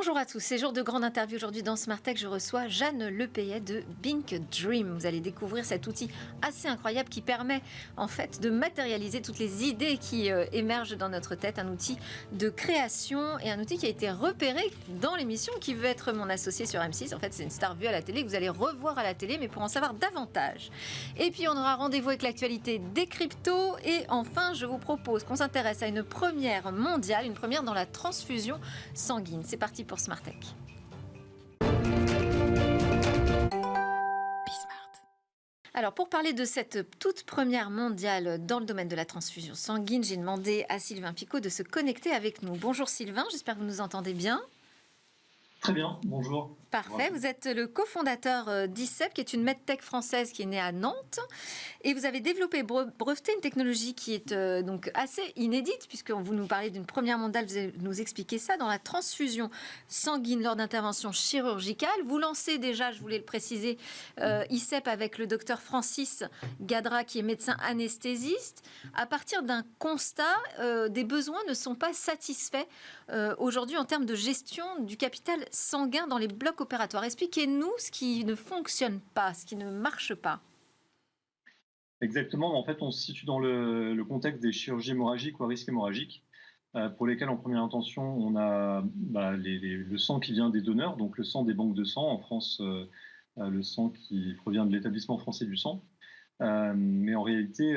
Bonjour à tous, c'est jour de grande interview aujourd'hui dans Smart Tech. Je reçois Jeanne Lepayet de Bink Dream. Vous allez découvrir cet outil assez incroyable qui permet en fait de matérialiser toutes les idées qui émergent dans notre tête. Un outil de création et un outil qui a été repéré dans l'émission Qui veut être mon associé sur M6. En fait, c'est une star vue à la télé que vous allez revoir à la télé, mais pour en savoir davantage. Et puis, on aura rendez-vous avec l'actualité des cryptos. Et enfin, je vous propose qu'on s'intéresse à une première mondiale, une première dans la transfusion sanguine. C'est parti pour Smart Tech. Alors, pour parler de cette toute première mondiale dans le domaine de la transfusion sanguine, j'ai demandé à Sylvain Picot de se connecter avec nous. Bonjour Sylvain, j'espère que vous nous entendez bien. Très bien, bonjour. Parfait, vous êtes le cofondateur d'ICEP, qui est une medtech française qui est née à Nantes. Et vous avez développé, breveté une technologie qui est donc assez inédite, puisque vous nous parlez d'une première mondiale, vous allez nous expliquer ça, dans la transfusion sanguine lors d'interventions chirurgicales. Vous lancez déjà, je voulais le préciser, ICEP avec le docteur Francis Gadra, qui est médecin anesthésiste. À partir d'un constat, des besoins ne sont pas satisfaits aujourd'hui en termes de gestion du capital sanguin dans les blocs opératoires. Expliquez-nous ce qui ne fonctionne pas, ce qui ne marche pas. Exactement, en fait, on se situe dans le contexte des chirurgies hémorragiques ou à risque hémorragique, pour lesquelles, en première intention, on a le sang qui vient des donneurs, donc le sang des banques de sang. En France, le sang qui provient de l'établissement français du sang. Mais en réalité,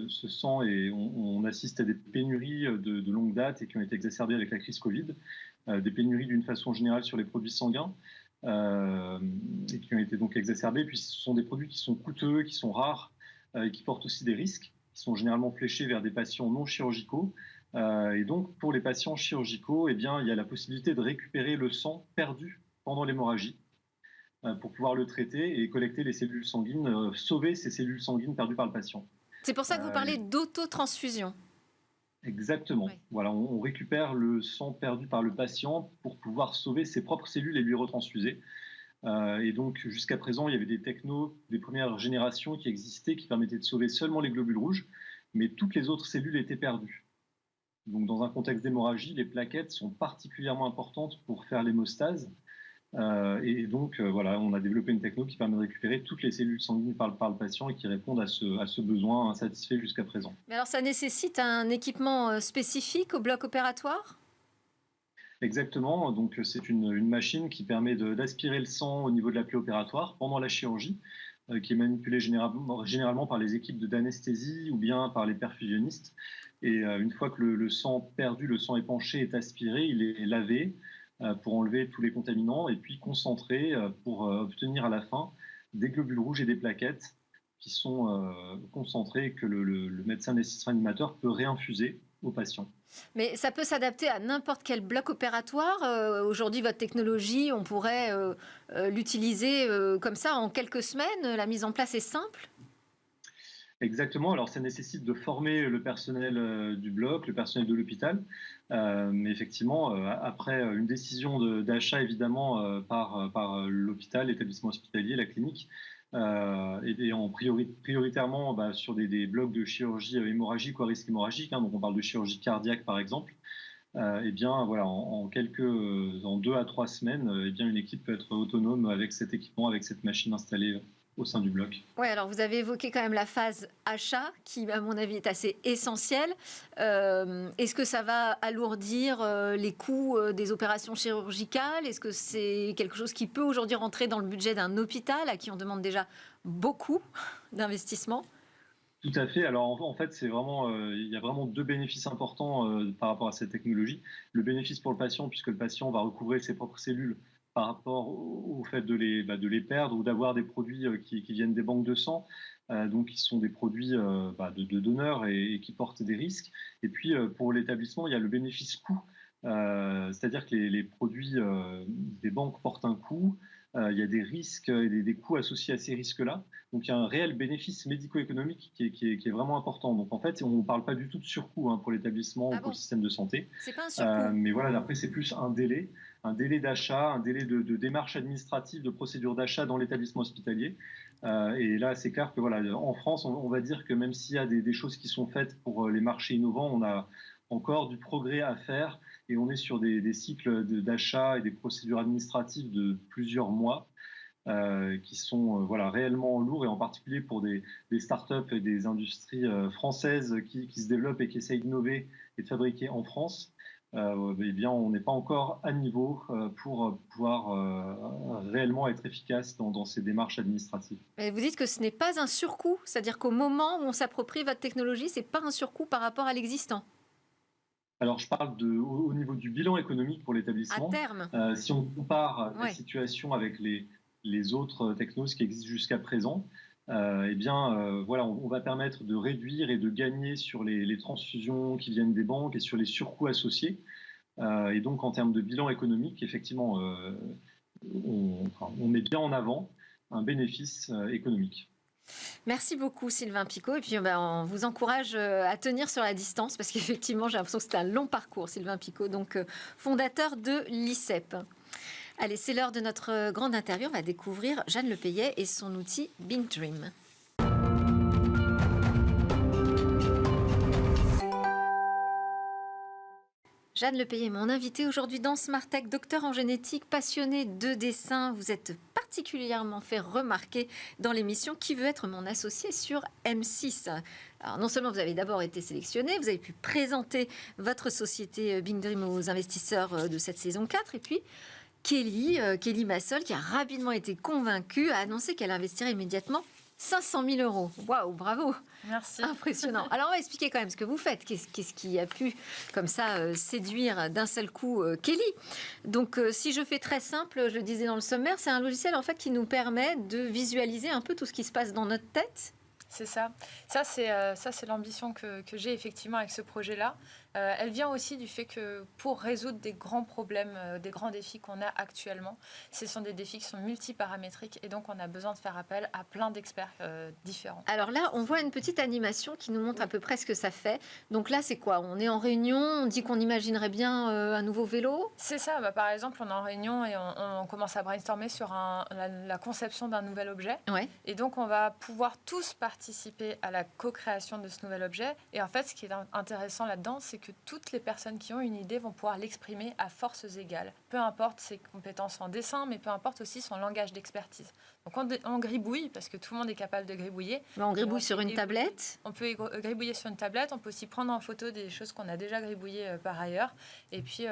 ce sang, on assiste à des pénuries de longue date et qui ont été exacerbées avec la crise Covid, des pénuries d'une façon générale sur les produits sanguins, et qui ont été donc exacerbées. Puis ce sont des produits qui sont coûteux, qui sont rares, et qui portent aussi des risques, qui sont généralement fléchés vers des patients non chirurgicaux. Et donc, pour les patients chirurgicaux, eh bien, il y a la possibilité de récupérer le sang perdu pendant l'hémorragie, pour pouvoir le traiter et collecter les cellules sanguines, sauver ces cellules sanguines perdues par le patient. C'est pour ça que vous parlez d'autotransfusion. Exactement. Oui. Voilà, on récupère le sang perdu par le patient pour pouvoir sauver ses propres cellules et lui retransfuser. Et donc, jusqu'à présent, il y avait des technos des premières générations qui existaient, qui permettaient de sauver seulement les globules rouges, mais toutes les autres cellules étaient perdues. Donc, dans un contexte d'hémorragie, les plaquettes sont particulièrement importantes pour faire l'hémostase. Et donc, voilà, on a développé une techno qui permet de récupérer toutes les cellules sanguines par le patient et qui répondent à ce besoin insatisfait jusqu'à présent. Mais alors, ça nécessite un équipement spécifique au bloc opératoire ? Exactement, donc c'est une machine qui permet d'aspirer le sang au niveau de la plaie opératoire pendant la chirurgie, qui est manipulée généralement par les équipes d'anesthésie ou bien par les perfusionnistes. Et une fois que le sang perdu, le sang épanché est aspiré, il est lavé pour enlever tous les contaminants et puis concentré pour obtenir à la fin des globules rouges et des plaquettes qui sont concentrés et que le médecin anesthésiste-réanimateur peut réinfuser aux patients. Mais ça peut s'adapter à n'importe quel bloc opératoire. Aujourd'hui, votre technologie, on pourrait l'utiliser comme ça en quelques semaines. La mise en place est simple. Exactement. Alors, ça nécessite de former le personnel du bloc, le personnel de l'hôpital. Mais effectivement, après une décision d'achat, évidemment, par l'hôpital, l'établissement hospitalier, la clinique, et prioritairement sur des blocs de chirurgie hémorragique ou à risque hémorragique, donc on parle de chirurgie cardiaque, par exemple. Eh bien, voilà, en 2 à 3 semaines, eh bien, une équipe peut être autonome avec cet équipement, avec cette machine installée au sein du bloc. Oui, alors vous avez évoqué quand même la phase achat, qui à mon avis est assez essentielle. Est-ce que ça va alourdir les coûts des opérations chirurgicales ? Est-ce que c'est quelque chose qui peut aujourd'hui rentrer dans le budget d'un hôpital à qui on demande déjà beaucoup d'investissement ? Tout à fait. Alors en fait, il y a vraiment deux bénéfices importants par rapport à cette technologie. Le bénéfice pour le patient, puisque le patient va recouvrer ses propres cellules par rapport au fait de les perdre ou d'avoir des produits qui viennent des banques de sang, donc qui sont des produits de donneurs et qui portent des risques. Et puis pour l'établissement, il y a le bénéfice coût, c'est-à-dire que les produits des banques portent un coût. Il y a des risques et des coûts associés à ces risques-là. Donc il y a un réel bénéfice médico-économique qui est vraiment important. Donc en fait, on ne parle pas du tout de surcoût pour l'établissement ou pour le système de santé. C'est pas un surcoût. Mais voilà, après c'est plus un délai d'achat, un délai de démarche administrative, de procédure d'achat dans l'établissement hospitalier. Et là, c'est clair que voilà, en France, on va dire que même s'il y a des choses qui sont faites pour les marchés innovants, encore du progrès à faire et on est sur des cycles d'achat et des procédures administratives de plusieurs mois qui sont voilà, réellement lourds et en particulier pour des startups et des industries françaises qui se développent et qui essayent d'innover et de fabriquer en France. Eh bien, on n'est pas encore à niveau pour pouvoir réellement être efficace dans ces démarches administratives. Et vous dites que ce n'est pas un surcoût, c'est-à-dire qu'au moment où on s'approprie votre technologie, ce n'est pas un surcoût par rapport à l'existant. Alors, je parle au niveau du bilan économique pour À l'établissement. terme. Si on compare la Ouais. situation avec les autres technos qui existent jusqu'à présent, eh bien, voilà, on va permettre de réduire et de gagner sur les transfusions qui viennent des banques et sur les surcoûts associés. Et donc, en termes de bilan économique, effectivement, on met bien en avant un bénéfice économique. Merci beaucoup Sylvain Picot. Et puis on vous encourage à tenir sur la distance parce qu'effectivement j'ai l'impression que c'est un long parcours, Sylvain Picot, donc fondateur de l'ICEP. Allez, c'est l'heure de notre grande interview. On va découvrir Jeanne Lepayet et son outil BINKDREAM. Jeanne Lepayet est mon invitée aujourd'hui dans Smart Tech, docteur en génétique, passionnée de dessin. Vous êtes particulièrement fait remarquer dans l'émission Qui veut être mon associé sur M6. Alors, non seulement vous avez d'abord été sélectionné, vous avez pu présenter votre société BINKDREAM aux investisseurs de cette saison 4. Et puis, Kelly Massol, qui a rapidement été convaincue, a annoncé qu'elle investirait immédiatement 500 000 euros. Waouh, bravo! Merci. Impressionnant. Alors, on va expliquer quand même ce que vous faites. Qu'est-ce qui a pu, comme ça, séduire d'un seul coup Kelly? Donc, si je fais très simple, je le disais dans le sommaire, c'est un logiciel en fait qui nous permet de visualiser un peu tout ce qui se passe dans notre tête. C'est ça. Ça, c'est l'ambition que j'ai effectivement avec ce projet-là. Elle vient aussi du fait que pour résoudre des grands problèmes, des grands défis qu'on a actuellement, ce sont des défis qui sont multiparamétriques et donc on a besoin de faire appel à plein d'experts différents. Alors là, on voit une petite animation qui nous montre à peu près ce que ça fait. Donc là, c'est quoi? On est en réunion, on dit qu'on imaginerait bien un nouveau vélo. C'est ça. Par exemple, on est en réunion et on commence à brainstormer sur la conception d'un nouvel objet. Ouais. Et donc, on va pouvoir tous participer à la co-création de ce nouvel objet. Et en fait, ce qui est intéressant là-dedans, c'est que toutes les personnes qui ont une idée vont pouvoir l'exprimer à forces égales. Peu importe ses compétences en dessin, mais peu importe aussi son langage d'expertise. Donc, on gribouille, parce que tout le monde est capable de gribouiller. Mais on gribouille sur une tablette. On peut gribouiller sur une tablette. On peut aussi prendre en photo des choses qu'on a déjà gribouillées par ailleurs. Et puis,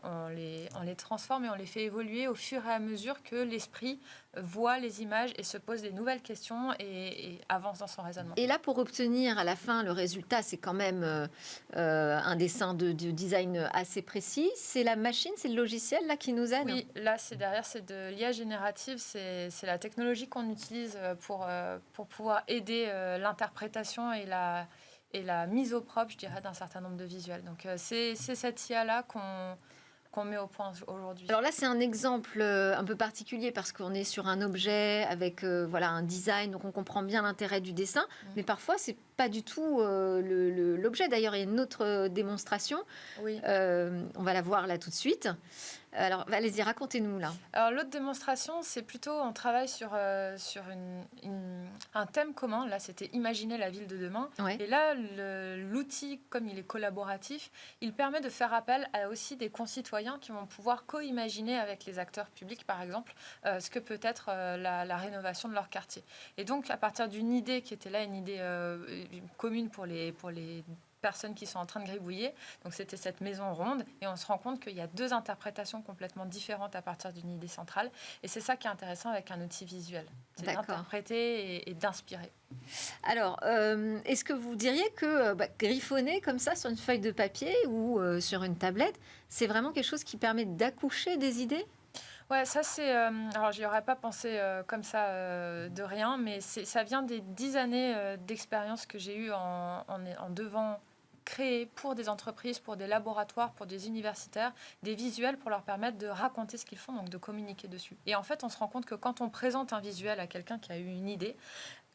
on les transforme et on les fait évoluer au fur et à mesure que l'esprit voit les images et se pose des nouvelles questions et avance dans son raisonnement. Et là, pour obtenir à la fin le résultat, c'est quand même un dessin de design assez précis. C'est la machine, c'est le logiciel là qui nous aide? Oui, là, derrière, c'est de l'IA générative. C'est la technologie qu'on utilise pour pouvoir aider l'interprétation et la mise au propre, je dirais, d'un certain nombre de visuels. Donc, c'est cette IA-là qu'on met au point aujourd'hui. Alors là, c'est un exemple un peu particulier parce qu'on est sur un objet avec voilà, un design, donc on comprend bien l'intérêt du dessin, mais parfois, c'est pas du tout l'objet. D'ailleurs, il y a une autre démonstration. Oui. On va la voir là tout de suite. Alors, allez-y, racontez-nous là. Alors, l'autre démonstration, c'est plutôt, on travaille sur un thème commun. Là, c'était imaginer la ville de demain. Ouais. Et là, l'outil, comme il est collaboratif, il permet de faire appel à aussi des concitoyens qui vont pouvoir co-imaginer avec les acteurs publics, par exemple, ce que peut être la rénovation de leur quartier. Et donc, à partir d'une idée qui était là, une idée commune pour les personnes qui sont en train de gribouiller. Donc, c'était cette maison ronde. Et on se rend compte qu'il y a deux interprétations complètement différentes à partir d'une idée centrale. Et c'est ça qui est intéressant avec un outil visuel. C'est d'interpréter et d'inspirer. Alors, est-ce que vous diriez que griffonner comme ça sur une feuille de papier ou sur une tablette, c'est vraiment quelque chose qui permet d'accoucher des idées? Ouais, ça c'est... alors, j'y aurais pas pensé comme ça de rien, mais ça vient des 10 années d'expérience que j'ai eues en devant créer pour des entreprises, pour des laboratoires, pour des universitaires, des visuels pour leur permettre de raconter ce qu'ils font, donc de communiquer dessus. Et en fait, on se rend compte que quand on présente un visuel à quelqu'un qui a eu une idée,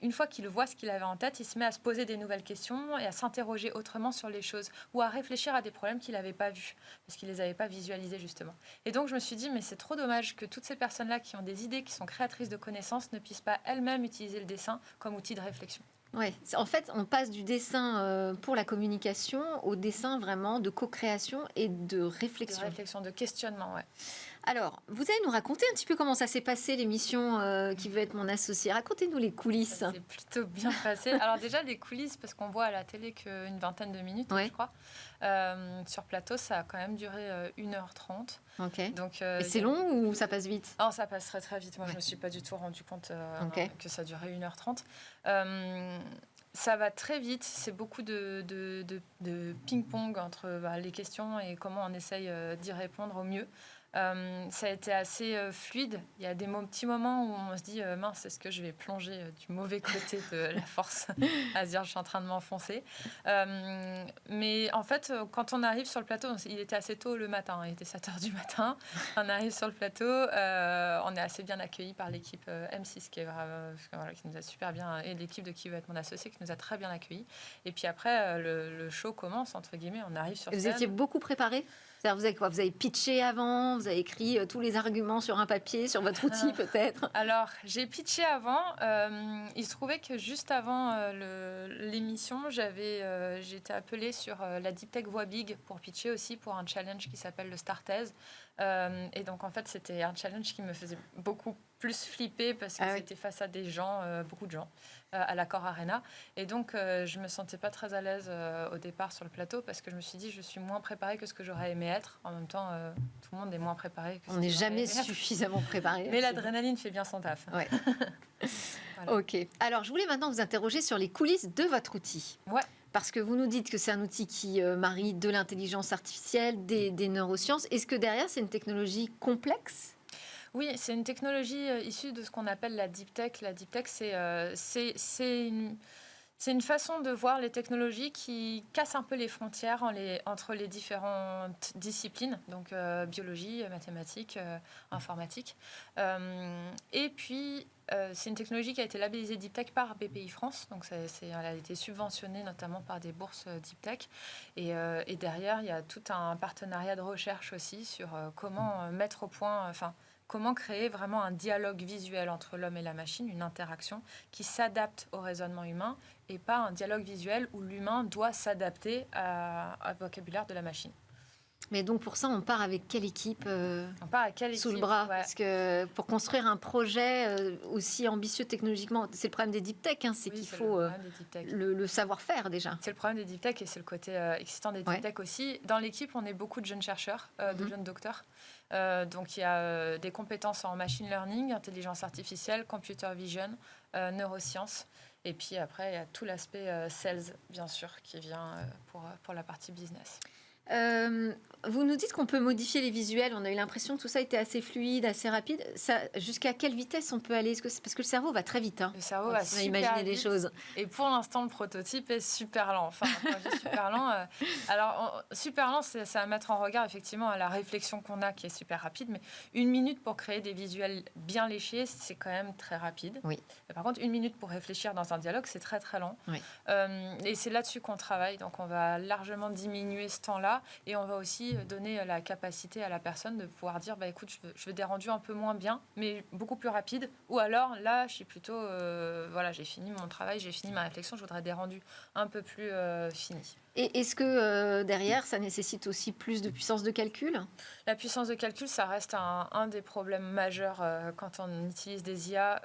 une fois qu'il voit ce qu'il avait en tête, il se met à se poser des nouvelles questions et à s'interroger autrement sur les choses ou à réfléchir à des problèmes qu'il n'avait pas vus parce qu'il ne les avait pas visualisés justement. Et donc, je me suis dit, mais c'est trop dommage que toutes ces personnes-là qui ont des idées, qui sont créatrices de connaissances, ne puissent pas elles-mêmes utiliser le dessin comme outil de réflexion. Ouais. En fait, on passe du dessin pour la communication au dessin vraiment de co-création et de De réflexion. réflexion, de questionnement, ouais. Alors, vous allez nous raconter un petit peu comment ça s'est passé l'émission Qui veut être mon associé. Racontez-nous les coulisses. Ça s'est plutôt bien passé. Alors déjà, les coulisses, parce qu'on voit à la télé qu'une vingtaine de minutes, Ouais. je crois. Sur plateau, ça a quand même duré 1h30. Ok. Donc, Et c'est long ou ça passe vite? Oh, ça passe très très vite. Moi, Ouais. je ne me suis pas du tout rendu compte Ok. que ça durait 1h30. Ça va très vite. C'est beaucoup de ping-pong entre les questions et comment on essaye d'y répondre au mieux. Ça a été assez fluide. Il y a des petits moments où on se dit mince, est-ce que je vais plonger du mauvais côté de la force à se dire je suis en train de m'enfoncer. Mais en fait, quand on arrive sur le plateau, il était assez tôt le matin, il était 7h du matin. On arrive sur le plateau, on est assez bien accueillis par l'équipe M6 qui nous a super bien, et l'équipe de Qui veut être mon associé qui nous a très bien accueillis. Et puis après, le show commence, entre guillemets, on arrive sur Et vous scène. étiez beaucoup préparé? C'est-à-dire, vous avez quoi? Vous avez pitché avant? Vous avez écrit tous les arguments sur un papier, sur votre outil peut-être? Alors, j'ai pitché avant. Il se trouvait que juste avant l'émission, j'ai été appelée sur la Deep Tech Voix Big pour pitcher aussi pour un challenge qui s'appelle le Startez. Et donc, en fait, c'était un challenge qui me faisait beaucoup plus flipper parce que c'était face à des gens, beaucoup de gens, à l'Accor Arena. Et donc, je me sentais pas très à l'aise au départ sur le plateau parce que je me suis dit, je suis moins préparée que ce que j'aurais aimé être. En même temps, tout le monde est moins préparé que ce On n'est que j'aurais jamais aimé être. suffisamment préparé. Mais l'adrénaline fait bien son taf. Ouais. Voilà. Ok. Alors, je voulais maintenant vous interroger sur les coulisses de votre outil. Ouais. Parce que vous nous dites que c'est un outil qui marie de l'intelligence artificielle, des neurosciences. Est-ce que derrière, c'est une technologie complexe? Oui, c'est une technologie issue de ce qu'on appelle la deep tech. La deep tech, c'est une façon de voir les technologies qui casse un peu les frontières entre les différentes disciplines, donc biologie, mathématiques, informatique. Et puis, c'est une technologie qui a été labellisée Deep Tech par BPI France, donc elle a été subventionnée notamment par des bourses Deep Tech. Et derrière, il y a tout un partenariat de recherche aussi sur comment mettre au point... comment créer vraiment un dialogue visuel entre l'homme et la machine, une interaction qui s'adapte au raisonnement humain et pas un dialogue visuel où l'humain doit s'adapter au vocabulaire de la machine. Mais donc pour ça, on part avec quelle équipe On part avec quelle équipe sous le bras? Ouais. Parce que pour construire un projet aussi ambitieux technologiquement, c'est le problème des deep tech, c'est qu'il faut le savoir-faire déjà. C'est le problème des deep tech et c'est le côté excitant des deep tech aussi. Dans l'équipe, on est beaucoup de jeunes chercheurs, de jeunes docteurs. Donc il y a des compétences en machine learning, intelligence artificielle, computer vision, neurosciences. Et puis après, il y a tout l'aspect sales, bien sûr, qui vient pour la partie business. Vous nous dites qu'on peut modifier les visuels. On a eu l'impression que tout ça était assez fluide, assez rapide. Jusqu'à quelle vitesse on peut aller? Parce que le cerveau va très vite. Le cerveau va super imaginer vite. des choses. Et pour l'instant, le prototype est super lent. Enfin, quand je dis super lent, super lent, ça va mettre en regard effectivement à la réflexion qu'on a, qui est super rapide. Mais 1 minute pour créer des visuels bien léchés, c'est quand même très rapide. Oui. Et par contre, 1 minute pour réfléchir dans un dialogue, c'est très très lent. Oui. Et c'est là-dessus qu'on travaille. Donc, on va largement diminuer ce temps-là. Et on va aussi donner la capacité à la personne de pouvoir dire écoute, je veux des rendus un peu moins bien, mais beaucoup plus rapides. Ou alors, là, je suis plutôt... j'ai fini mon travail, j'ai fini ma réflexion, je voudrais des rendus un peu plus finis. Et est-ce que derrière, ça nécessite aussi plus de puissance de calcul? La puissance de calcul, ça reste un des problèmes majeurs quand on utilise des IA.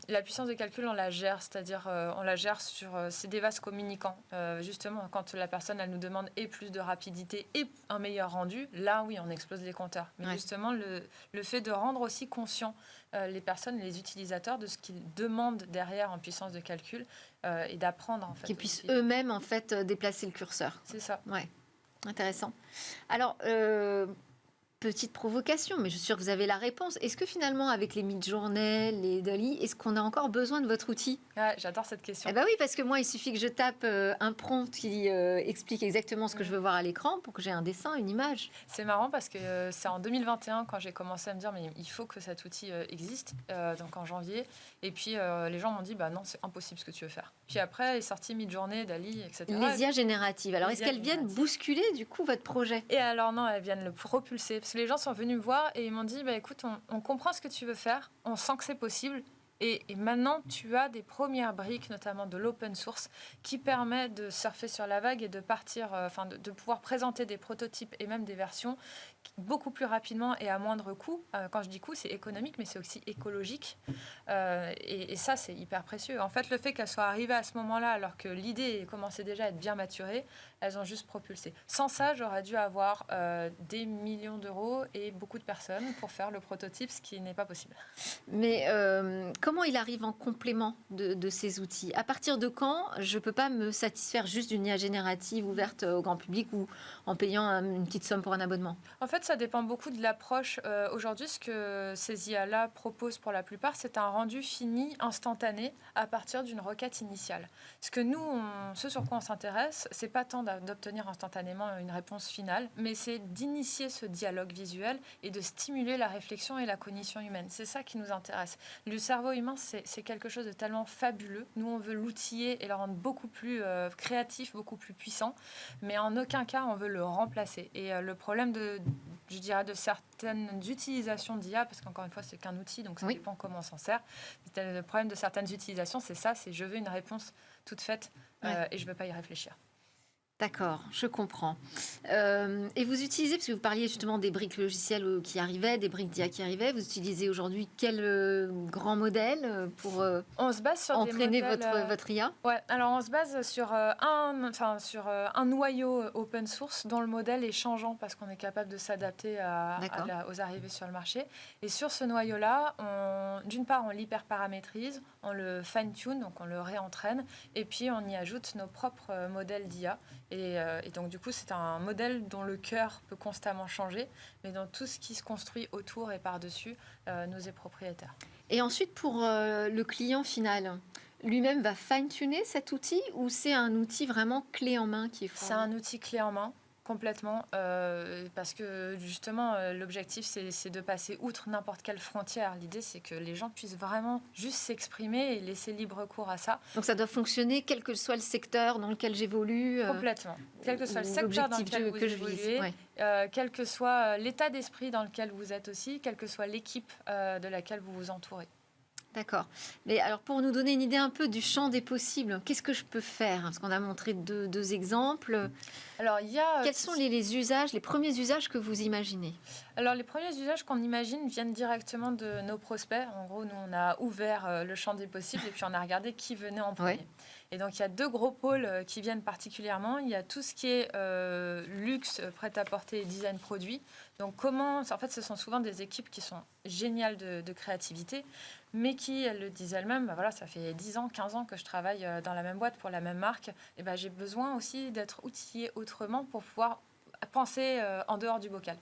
La puissance de calcul, on la gère, c'est-à-dire on la gère sur... c'est des vases communicants. Justement, quand la personne, elle nous demande et plus de rapidité et un meilleur rendu, là, oui, on explose les compteurs. Mais justement, le fait de rendre aussi conscient les personnes, les utilisateurs, de ce qu'ils demandent derrière en puissance de calcul et d'apprendre, en fait. Qu'ils puissent eux-mêmes, en fait, déplacer le curseur. C'est ça. Ouais, intéressant. Alors, petite provocation, mais je suis sûre que vous avez la réponse. Est-ce que finalement, avec les Midjourney, les DALL-E, est-ce qu'on a encore besoin de votre outil? Ouais, j'adore cette question. Eh ben oui, parce que moi, il suffit que je tape un prompt qui explique exactement ce que je veux voir à l'écran pour que j'ai un dessin, une image. C'est marrant parce que c'est en 2021 quand j'ai commencé à me dire mais il faut que cet outil existe, donc en janvier. Et puis les gens m'ont dit non, c'est impossible ce que tu veux faire. Puis après est sorti Midjourney, DALL-E, etc. Les IA génératives. Alors, est-ce qu'elles viennent bousculer du coup votre projet? Et alors non, elles viennent le propulser. Parce que les gens sont venus me voir et ils m'ont dit écoute, on comprend ce que tu veux faire, on sent que c'est possible. Et maintenant, tu as des premières briques, notamment de l'open source, qui permet de surfer sur la vague et de partir, de pouvoir présenter des prototypes et même des versions beaucoup plus rapidement et à moindre coût. Quand je dis coût, c'est économique, mais c'est aussi écologique. Et ça, c'est hyper précieux. En fait, le fait qu'elles soient arrivées à ce moment-là, alors que l'idée commençait déjà à être bien maturée, elles ont juste propulsé. Sans ça, j'aurais dû avoir des millions d'euros et beaucoup de personnes pour faire le prototype, ce qui n'est pas possible. Mais comment il arrive en complément de ces outils? À partir de quand je ne peux pas me satisfaire juste d'une IA générative ouverte au grand public ou en payant une petite somme pour un abonnement? En fait, ça dépend beaucoup de l'approche. Aujourd'hui, ce que ces IA-là proposent pour la plupart, c'est un rendu fini, instantané, à partir d'une requête initiale. Ce sur quoi on s'intéresse, c'est pas tant d'obtenir instantanément une réponse finale, mais c'est d'initier ce dialogue visuel et de stimuler la réflexion et la cognition humaine. C'est ça qui nous intéresse. Le cerveau humain, c'est quelque chose de tellement fabuleux. Nous, on veut l'outiller et le rendre beaucoup plus créatif, beaucoup plus puissant, mais en aucun cas, on veut le remplacer. Et le problème de certaines utilisations d'IA, parce qu'encore une fois, c'est qu'un outil, donc ça dépend comment on s'en sert. Le problème de certaines utilisations, c'est je veux une réponse toute faite et je ne veux pas y réfléchir. D'accord, je comprends. Et vous utilisez, parce que vous parliez justement des briques logicielles qui arrivaient, des briques d'IA qui arrivaient, vous utilisez aujourd'hui quel grand modèle pour on se base sur entraîner des modèles, votre IA? Ouais, alors on se base sur un noyau open source dont le modèle est changeant parce qu'on est capable de s'adapter aux arrivées sur le marché. Et sur ce noyau-là, d'une part, on l'hyperparamétrise, on le fine-tune, donc on le réentraîne, et puis on y ajoute nos propres modèles d'IA. Et donc, du coup, c'est un modèle dont le cœur peut constamment changer, mais dont tout ce qui se construit autour et par-dessus nous est propriétaire. Et ensuite, pour le client final, lui-même va fine-tuner cet outil ou c'est un outil vraiment clé en main qui est C'est un outil clé en main. Complètement, parce que justement, l'objectif, c'est de passer outre n'importe quelle frontière. L'idée, c'est que les gens puissent vraiment juste s'exprimer et laisser libre cours à ça. Donc ça doit fonctionner quel que soit le secteur dans lequel j'évolue Complètement. Quel que soit le secteur dans lequel vous évoluez, quel que soit l'état d'esprit dans lequel vous êtes aussi, quelle que soit l'équipe de laquelle vous vous entourez. D'accord. Mais alors, pour nous donner une idée un peu du champ des possibles, qu'est-ce que je peux faire? Parce qu'on a montré deux exemples. Alors, quels sont les usages, les premiers usages que vous imaginez? Alors, les premiers usages qu'on imagine viennent directement de nos prospects. En gros, nous, on a ouvert le champ des possibles et puis on a regardé qui venait en premier. Et donc, il y a deux gros pôles qui viennent particulièrement. Il y a tout ce qui est luxe, prêt-à-porter et design produit. Donc, en fait, ce sont souvent des équipes qui sont géniales de créativité, mais qui, elles le disent elles-mêmes, ça fait 10 ans, 15 ans que je travaille dans la même boîte pour la même marque. Et j'ai besoin aussi d'être outillée autrement pour pouvoir penser en dehors du bocal.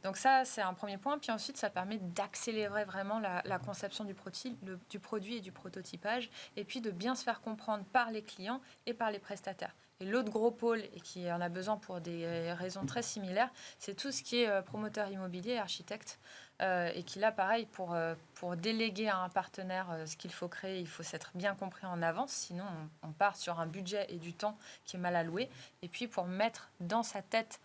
Donc ça, c'est un premier point. Puis ensuite, ça permet d'accélérer vraiment la conception du produit et du prototypage, et puis de bien se faire comprendre par les clients et par les prestataires. Et l'autre gros pôle, et qui en a besoin pour des raisons très similaires, c'est tout ce qui est promoteur immobilier, architecte, et qui là, pareil, pour déléguer à un partenaire ce qu'il faut créer, il faut s'être bien compris en avance, sinon on part sur un budget et du temps qui est mal alloué. Et puis pour mettre dans sa tête,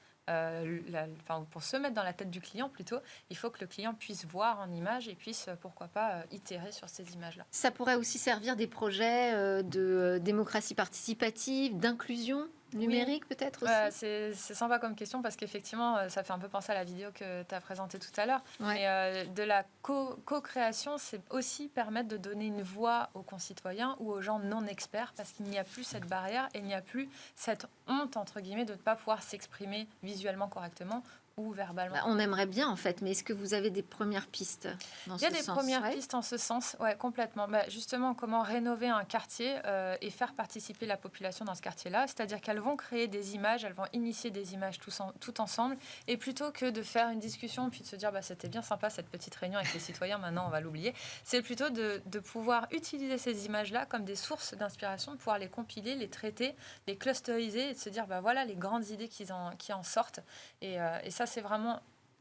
pour se mettre dans la tête du client plutôt, il faut que le client puisse voir en image et puisse, pourquoi pas, itérer sur ces images-là. Ça pourrait aussi servir des projets de démocratie participative, d'inclusion numérique peut-être aussi. C'est sympa comme question parce qu'effectivement, ça fait un peu penser à la vidéo que tu as présentée tout à l'heure. Mais de la co-création, c'est aussi permettre de donner une voix aux concitoyens ou aux gens non experts parce qu'il n'y a plus cette barrière et il n'y a plus cette honte, entre guillemets, de ne pas pouvoir s'exprimer visuellement correctement ou verbalement. On aimerait bien en fait, mais est-ce que vous avez des premières pistes dans ce sens? Il y a des premières pistes en ce sens, complètement. Justement, comment rénover un quartier et faire participer la population dans ce quartier-là, c'est-à-dire qu'elles vont créer des images, elles vont initier des images tout ensemble, et plutôt que de faire une discussion puis de se dire c'était bien sympa cette petite réunion avec les citoyens, maintenant on va l'oublier, c'est plutôt de pouvoir utiliser ces images-là comme des sources d'inspiration, de pouvoir les compiler, les traiter, les clusteriser et de se dire voilà les grandes idées qui en sortent, et ça c'est vraiment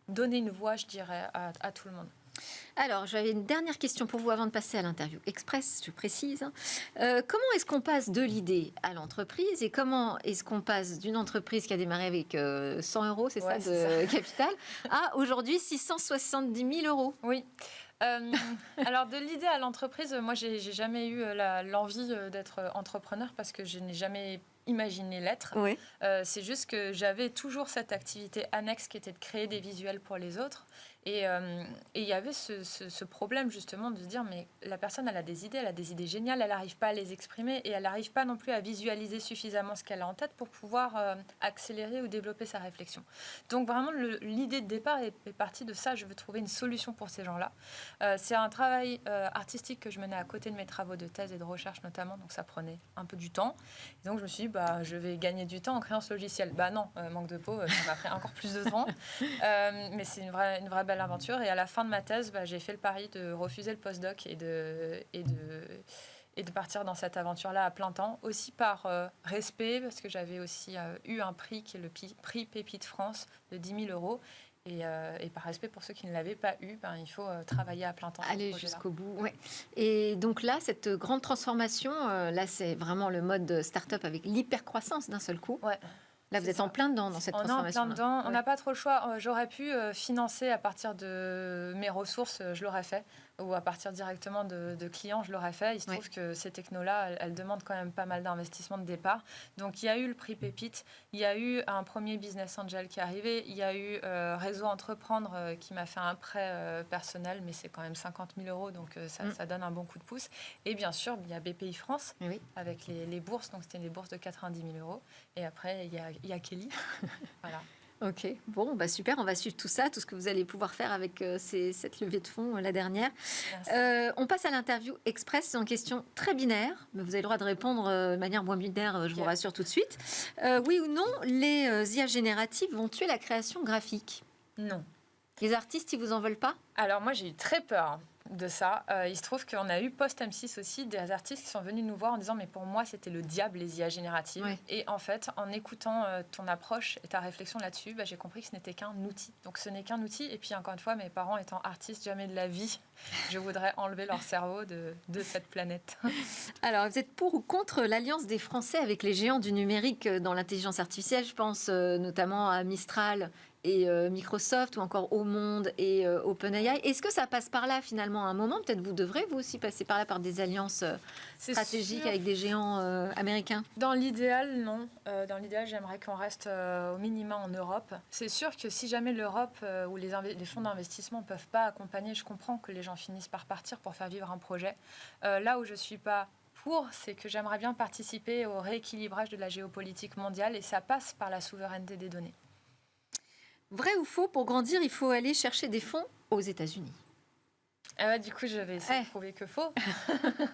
donner une voix, je dirais, à tout le monde. Alors, j'avais une dernière question pour vous avant de passer à l'interview express, je précise. Comment est-ce qu'on passe de l'idée à l'entreprise et comment est-ce qu'on passe d'une entreprise qui a démarré avec 100 euros, c'est ça, de capital, à aujourd'hui 670 000 euros? Oui. Alors, de l'idée à l'entreprise, moi, j'ai jamais eu l'envie d'être entrepreneur parce que je n'ai jamais imaginé l'être. Oui. C'est juste que j'avais toujours cette activité annexe qui était de créer des visuels pour les autres. Et il y avait ce problème justement de se dire, mais la personne, elle a des idées géniales, elle n'arrive pas à les exprimer et elle n'arrive pas non plus à visualiser suffisamment ce qu'elle a en tête pour pouvoir accélérer ou développer sa réflexion. Donc vraiment, l'idée de départ est partie de ça. Je veux trouver une solution pour ces gens-là. C'est un travail artistique que je menais à côté de mes travaux de thèse et de recherche notamment, donc ça prenait un peu du temps. Et donc je me suis dit, je vais gagner du temps en créant ce logiciel. Non, manque de peau, ça m'a pris encore plus de temps. Mais c'est une vraie belle aventure. Et à la fin de ma thèse, j'ai fait le pari de refuser le postdoc et de partir dans cette aventure-là à plein temps. Aussi par respect, parce que j'avais aussi eu un prix qui est le prix Pépite France de 10 000 €. Et par respect pour ceux qui ne l'avaient pas eu, il faut travailler à plein temps. Aller jusqu'au bout. Ouais. Et donc là, cette grande transformation, là, c'est vraiment le mode start-up avec l'hyper-croissance d'un seul coup. Ouais. Là, vous êtes en plein dedans dans cette transformation. On est en plein dedans. On n'a pas trop le choix. J'aurais pu financer à partir de mes ressources, je l'aurais fait. Ou à partir directement de clients, je l'aurais fait. Il se trouve que ces technos-là, elles demandent quand même pas mal d'investissement de départ. Donc, il y a eu le prix Pépite. Il y a eu un premier business angel qui est arrivé. Il y a eu Réseau Entreprendre qui m'a fait un prêt personnel, mais c'est quand même 50 000 €. Donc, ça donne un bon coup de pouce. Et bien sûr, il y a BPI France avec les bourses. Donc, c'était des bourses de 90 000 €. Et après, il y a Kelly. Voilà. Ok, bon, super, on va suivre tout ça, tout ce que vous allez pouvoir faire avec cette levée de fonds, la dernière. On passe à l'interview express, c'est une question très binaire, mais vous avez le droit de répondre de manière moins binaire, je vous rassure tout de suite. Oui ou non, les IA génératives vont tuer la création graphique? Non. Les artistes, ils vous en veulent pas? Alors moi, j'ai eu très peur de ça. Il se trouve qu'on a eu post-M6 aussi des artistes qui sont venus nous voir en disant mais pour moi c'était le diable les IA génératives. Et en fait en écoutant ton approche et ta réflexion là-dessus, j'ai compris que ce n'était qu'un outil. Donc ce n'est qu'un outil et puis encore une fois mes parents étant artistes, jamais de la vie je voudrais enlever leur cerveau de cette planète. Alors vous êtes pour ou contre l'alliance des Français avec les géants du numérique dans l'intelligence artificielle? Je pense notamment à Mistral et Microsoft ou encore Au Monde et OpenAI. Est-ce que ça passe par là finalement à un moment? Peut-être vous devrez vous aussi passer par là par des alliances stratégiques avec des géants américains? Dans l'idéal, non. Dans l'idéal, j'aimerais qu'on reste au minimum en Europe. C'est sûr que si jamais l'Europe ou les fonds d'investissement ne peuvent pas accompagner, je comprends que les gens finissent par partir pour faire vivre un projet. Là où je ne suis pas pour, c'est que j'aimerais bien participer au rééquilibrage de la géopolitique mondiale et ça passe par la souveraineté des données. Vrai ou faux, pour grandir, il faut aller chercher des fonds aux États-Unis? Du coup, je vais essayer de prouver que faux.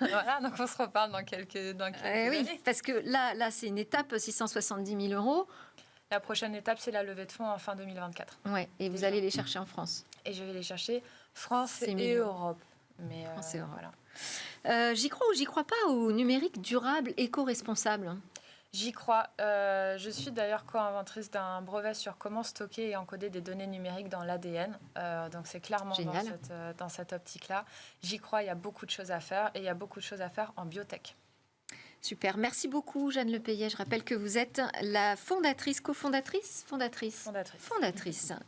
Voilà, donc on se reparle dans quelques années. Oui, parce que là, c'est une étape, 670 000 €. La prochaine étape, c'est la levée de fonds en fin 2024. Ouais, et vous allez les chercher en France? Et je vais les chercher France et Europe. Mais France et Europe. Voilà. J'y crois ou j'y crois pas au numérique durable, éco-responsable? J'y crois. Je suis d'ailleurs co-inventrice d'un brevet sur comment stocker et encoder des données numériques dans l'ADN. Donc c'est clairement dans cette optique-là. J'y crois, il y a beaucoup de choses à faire et il y a beaucoup de choses à faire en biotech. Super, merci beaucoup Jeanne Lepayet. Je rappelle que vous êtes la fondatrice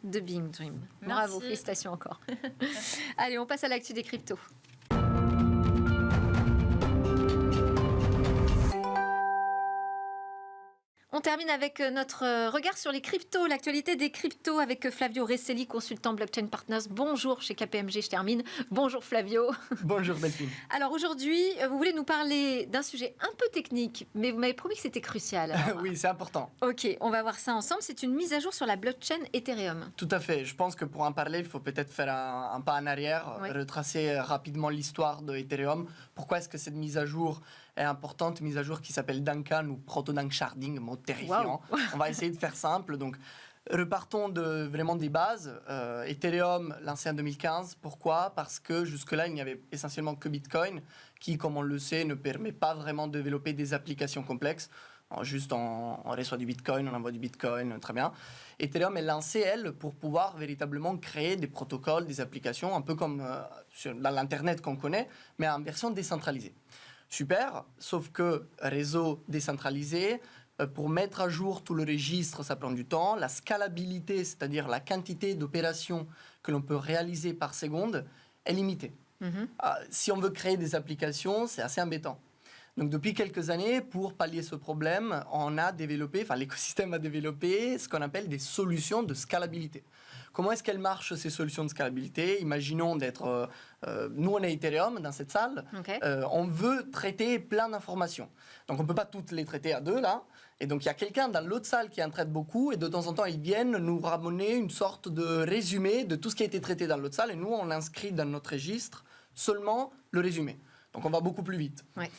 de Being Dream. Bravo, félicitations encore. Allez, on passe à l'actu des cryptos. On termine avec notre regard sur les cryptos, l'actualité des cryptos avec Flavio Resselli, consultant Blockchain Partners. Bonjour chez KPMG, je termine. Bonjour Flavio. Bonjour Delphine. Alors aujourd'hui, vous voulez nous parler d'un sujet un peu technique, mais vous m'avez promis que c'était crucial. Oui, c'est important. Ok, on va voir ça ensemble. C'est une mise à jour sur la blockchain Ethereum. Tout à fait. Je pense que pour en parler, il faut peut-être faire un pas en arrière, retracer rapidement l'histoire de Ethereum. Pourquoi est-ce que cette mise à jour est importante, mise à jour qui s'appelle Duncan ou Proto-Danksharding, mot terrifiant. Wow. On va essayer de faire simple. Donc, repartons vraiment des bases. Ethereum, lancé en 2015. Pourquoi? Parce que jusque-là, il n'y avait essentiellement que Bitcoin, qui, comme on le sait, ne permet pas vraiment de développer des applications complexes. Alors, juste, on reçoit du Bitcoin, on envoie du Bitcoin, très bien. Ethereum est lancée, elle, pour pouvoir véritablement créer des protocoles, des applications, un peu comme dans l'Internet qu'on connaît, mais en version décentralisée. Super, sauf que réseau décentralisé, pour mettre à jour tout le registre, ça prend du temps. La scalabilité, c'est-à-dire la quantité d'opérations que l'on peut réaliser par seconde, est limitée. Si on veut créer des applications, c'est assez embêtant. Donc depuis quelques années, pour pallier ce problème, l'écosystème a développé ce qu'on appelle des solutions de scalabilité. Comment est-ce qu'elles marchent, ces solutions de scalabilité? Imaginons nous on est Ethereum dans cette salle, on veut traiter plein d'informations. Donc on ne peut pas toutes les traiter à deux là. Et donc il y a quelqu'un dans l'autre salle qui en traite beaucoup et de temps en temps ils viennent nous ramener une sorte de résumé de tout ce qui a été traité dans l'autre salle et nous on inscrit dans notre registre seulement le résumé. Donc on va beaucoup plus vite. Ouais.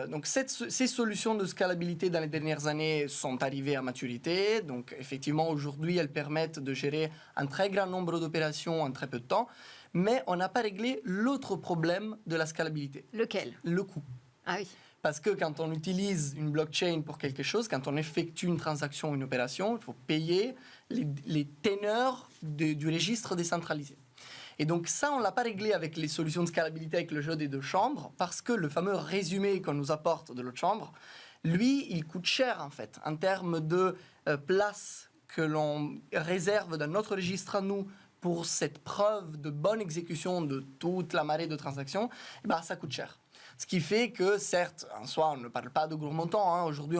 Donc ces solutions de scalabilité dans les dernières années sont arrivées à maturité. Donc effectivement aujourd'hui elles permettent de gérer un très grand nombre d'opérations en très peu de temps. Mais on n'a pas réglé l'autre problème de la scalabilité. Lequel? Le coût. Ah oui. Parce que quand on utilise une blockchain pour quelque chose, quand on effectue une transaction, une opération, il faut payer les teneurs du registre décentralisé. Et donc ça, on ne l'a pas réglé avec les solutions de scalabilité avec le jeu des deux chambres, parce que le fameux résumé qu'on nous apporte de l'autre chambre, lui, il coûte cher en fait, en termes de place que l'on réserve dans notre registre à nous pour cette preuve de bonne exécution de toute la marée de transactions, ça coûte cher. Ce qui fait que, certes, en soi, on ne parle pas de gros montants. Aujourd'hui,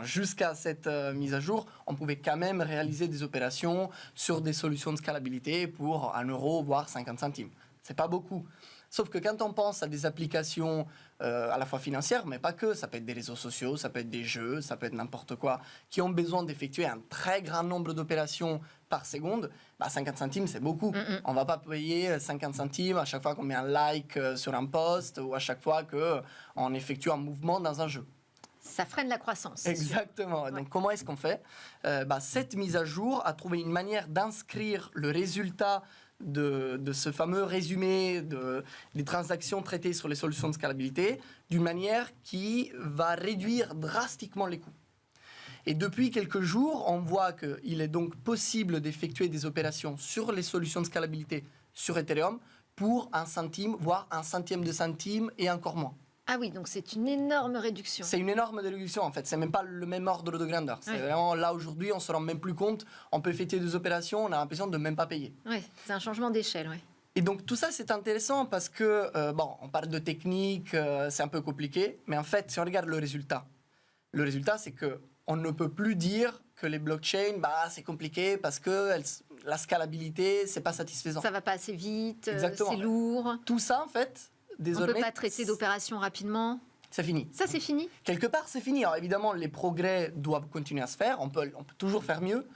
jusqu'à cette mise à jour, on pouvait quand même réaliser des opérations sur des solutions de scalabilité pour 1 euro, voire 50 centimes. Ce n'est pas beaucoup. Sauf que quand on pense à des applications à la fois financières, mais pas que, ça peut être des réseaux sociaux, ça peut être des jeux, ça peut être n'importe quoi, qui ont besoin d'effectuer un très grand nombre d'opérations par seconde, 50 centimes, c'est beaucoup. On ne va pas payer 50 centimes à chaque fois qu'on met un like sur un post ou à chaque fois qu'on effectue un mouvement dans un jeu. Ça freine la croissance. Exactement. Ouais. Donc, comment est-ce qu'on fait? Cette mise à jour a trouvé une manière d'inscrire le résultat de ce fameux résumé des transactions traitées sur les solutions de scalabilité d'une manière qui va réduire drastiquement les coûts. Et depuis quelques jours, on voit qu'il est donc possible d'effectuer des opérations sur les solutions de scalabilité sur Ethereum pour 1 centime, voire 1 centième de centime et encore moins. Ah oui, donc c'est une énorme réduction. C'est une énorme réduction en fait, c'est même pas le même ordre de grandeur. C'est vraiment là aujourd'hui, on se rend même plus compte, on peut effectuer des opérations, on a l'impression de même pas payer. Oui, c'est un changement d'échelle, oui. Et donc tout ça c'est intéressant parce que, on parle de technique, c'est un peu compliqué, mais en fait si on regarde le résultat c'est qu'on ne peut plus dire que les blockchains, c'est compliqué parce que la scalabilité, c'est pas satisfaisant. Ça va pas assez vite, Exactement. C'est lourd. Tout ça en fait, désormais... On peut pas traiter d'opérations rapidement. C'est fini. Ça, c'est fini. Quelque part, c'est fini. Alors évidemment, les progrès doivent continuer à se faire. On peut toujours faire mieux.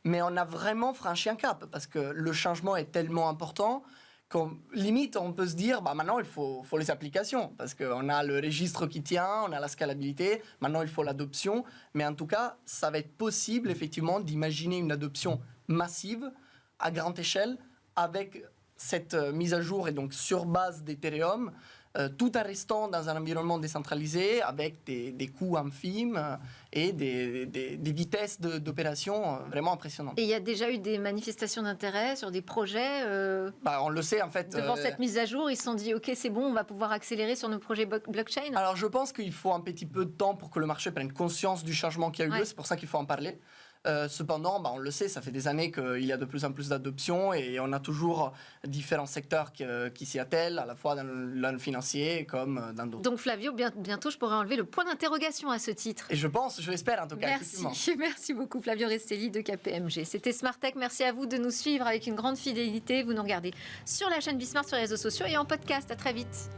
Mais on a vraiment franchi un cap parce que le changement est tellement important qu'on limite, on peut se dire, maintenant, il faut les applications. Parce qu'on a le registre qui tient, on a la scalabilité. Maintenant, il faut l'adoption. Mais en tout cas, ça va être possible, effectivement, d'imaginer une adoption massive, à grande échelle, avec cette mise à jour et donc sur base d'Ethereum, tout en restant dans un environnement décentralisé avec des coûts infimes et des vitesses d'opération vraiment impressionnantes. Et il y a déjà eu des manifestations d'intérêt sur des projets on le sait en fait. Devant cette mise à jour, ils se sont dit ok, c'est bon, on va pouvoir accélérer sur nos projets blockchain. Alors je pense qu'il faut un petit peu de temps pour que le marché prenne conscience du changement qui a eu lieu, c'est pour ça qu'il faut en parler. Cependant, on le sait, ça fait des années qu'il y a de plus en plus d'adoption et on a toujours différents secteurs qui s'y attellent, à la fois dans le financier comme dans d'autres. Donc Flavio, bientôt je pourrai enlever le point d'interrogation à ce titre. Et je l'espère en tout cas. Merci beaucoup Flavio Restelli de KPMG. C'était Smart Tech, merci à vous de nous suivre avec une grande fidélité. Vous nous regardez sur la chaîne Bismart, sur les réseaux sociaux et en podcast. À très vite.